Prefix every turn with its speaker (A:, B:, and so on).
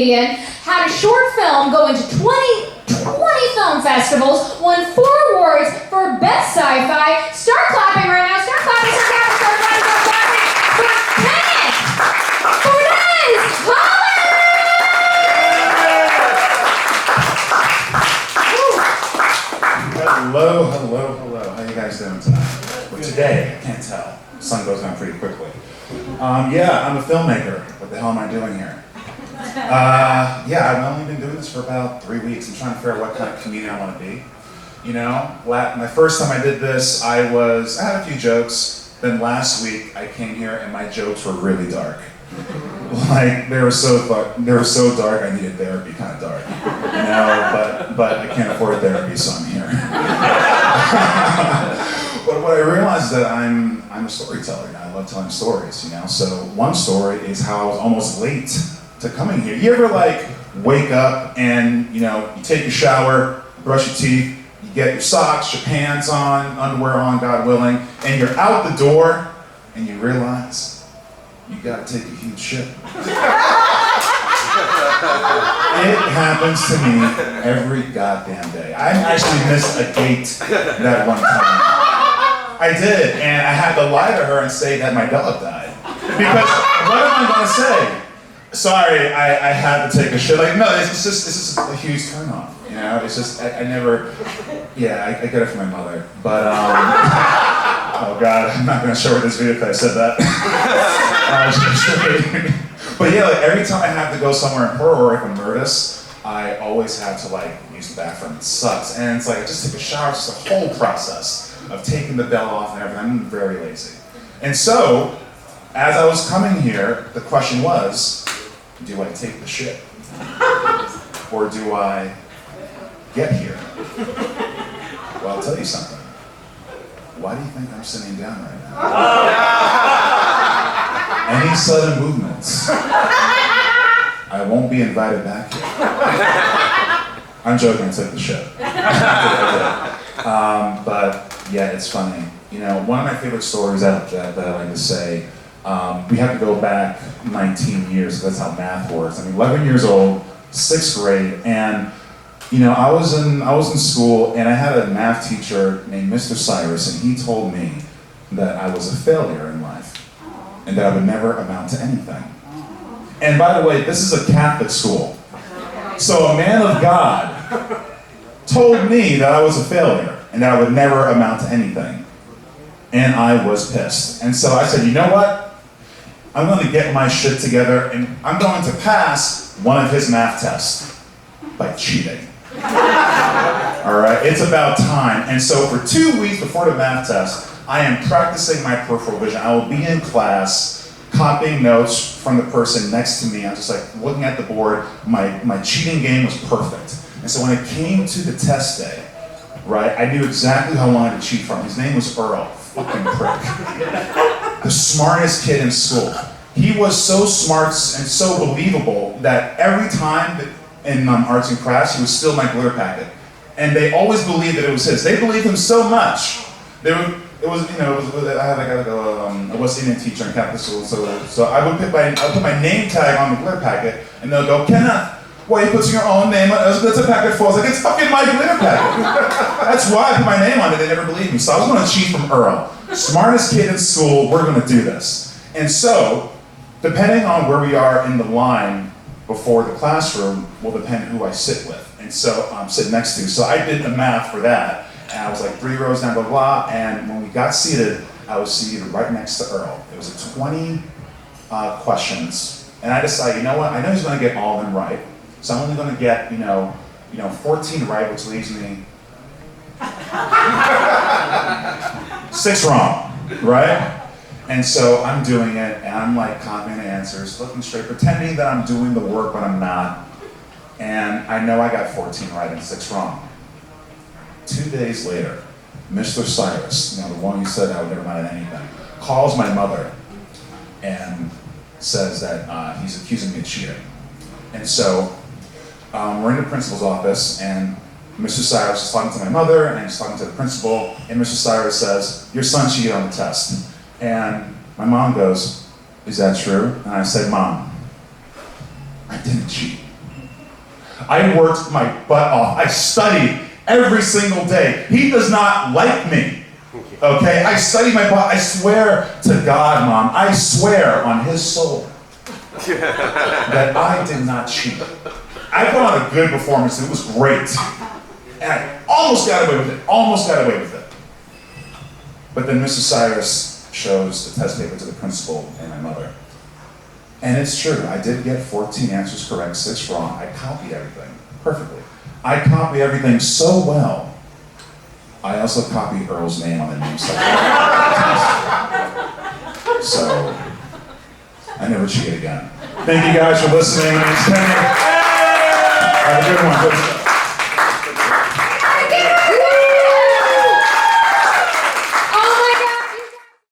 A: comedian, had a short film go into 20 film festivals, won 4 awards for Best Sci-Fi. Start clapping right now. Start clapping. Start clapping. Start clapping. For Kenneth Fornez.
B: Hello. How you guys doing tonight? Well, today, I can't tell. The sun goes down pretty quickly. Yeah, I'm a filmmaker. What the hell am I doing here? Yeah, I've only been doing this for about 3 weeks. I'm trying to figure out what kind of comedian I want to be. You know, my first time I did this, I had a few jokes. Then last week, I came here and my jokes were really dark. Like, they were so dark, I needed therapy kind of dark. You know, but I can't afford therapy, so I'm here. But what I realized is that I'm a storyteller, and I love telling stories, you know? So one story is how I was almost late to coming here. You ever like wake up and, you know, you take a shower, brush your teeth, you get your socks, your pants on, underwear on, God willing, and you're out the door and you realize you gotta take a huge shit. It happens to me every goddamn day. I actually missed a date that one time. I did, and I had to lie to her and say that my dog died. Because what am I gonna say? Sorry, I had to take a shit. Like, no, this is a huge turnoff. You know, it's just, I never, yeah, I get it from my mother. But, oh God, I'm not gonna show her this video because I said that. But yeah, like every time I have to go somewhere important or if I'm nervous, I always have to like use the bathroom. It sucks. And it's like, I just take a shower, it's just a whole process of taking the bell off and everything. I'm very lazy. And so, as I was coming here, the question was, do I take the shit? Or do I get here? Well, I'll tell you something. Why do you think I'm sitting down right now? Any sudden movements, I won't be invited back here. I'm joking, I took the shit. But yeah, it's funny. You know, one of my favorite stories that I like to say, we have to go back 19 years, that's how math works. I'm 11 years old, 6th grade, and you know, I was in school and I had a math teacher named Mr. Cyrus, and he told me that I was a failure in life and that I would never amount to anything. And by the way, this is a Catholic school. So a man of God told me that I was a failure and that I would never amount to anything. And I was pissed. And so I said, you know what? I'm going to get my shit together and I'm going to pass one of his math tests by cheating. All right, it's about time. And so for 2 weeks before the math test, I am practicing my peripheral vision. I will be in class, copying notes from the person next to me. I'm just like looking at the board. My cheating game was perfect. And so when it came to the test day, right, I knew exactly who I wanted to cheat from. His name was Earl, fucking prick. The smartest kid in school. He was so smart and so believable that every time that in arts and crafts, he would steal my glitter packet. And they always believed that it was his. They believed him so much. I had a West Indian teacher in Catholic school, so I would put my name tag on the glitter packet, and they'll go, Kenneth, why are you putting your own name on a glitter packet for? I was like, it's fucking my glitter packet. That's why I put my name on it. They never believed me. So I was going to cheat from Earl. Smartest kid in school, we're going to do this. And so, depending on where we are in the line before the classroom will depend who I sit with. And so I'm sitting next to. So I did the math for that. And I was like 3 rows down, blah, blah. And when we got seated, I was seated right next to Earl. It was a 20 questions. And I decided, you know what? I know he's going to get all of them right. So I'm only going to get, 14 right, which leaves me 6 wrong, right? And so I'm doing it, and I'm like copying the answers, looking straight, pretending that I'm doing the work, but I'm not. And I know I got 14 right and 6 wrong. 2 days later, Mr. Cyrus, the one who said I would never amount to anything, calls my mother and says that he's accusing me of cheating. And so we're in the principal's office, and Mr. Cyrus is talking to my mother, and he's talking to the principal, and Mr. Cyrus says, your son cheated on the test. And my mom goes, is that true? And I said, Mom, I didn't cheat. I worked my butt off. I studied every single day. He does not like me. Okay? I studied my butt. I swear to God, Mom, I swear on his soul that I did not cheat. I put on a good performance. It was great. And I almost got away with it. Almost got away with it. But then Mrs. Cyrus shows the test paper to the principal and my mother. And it's true, I did get 14 answers correct, 6 wrong. I copied everything perfectly. I copied everything so well. I also copied Earl's name on the name section. So, I never cheat again. Thank you guys for listening. My name's Kenny. Have a good one.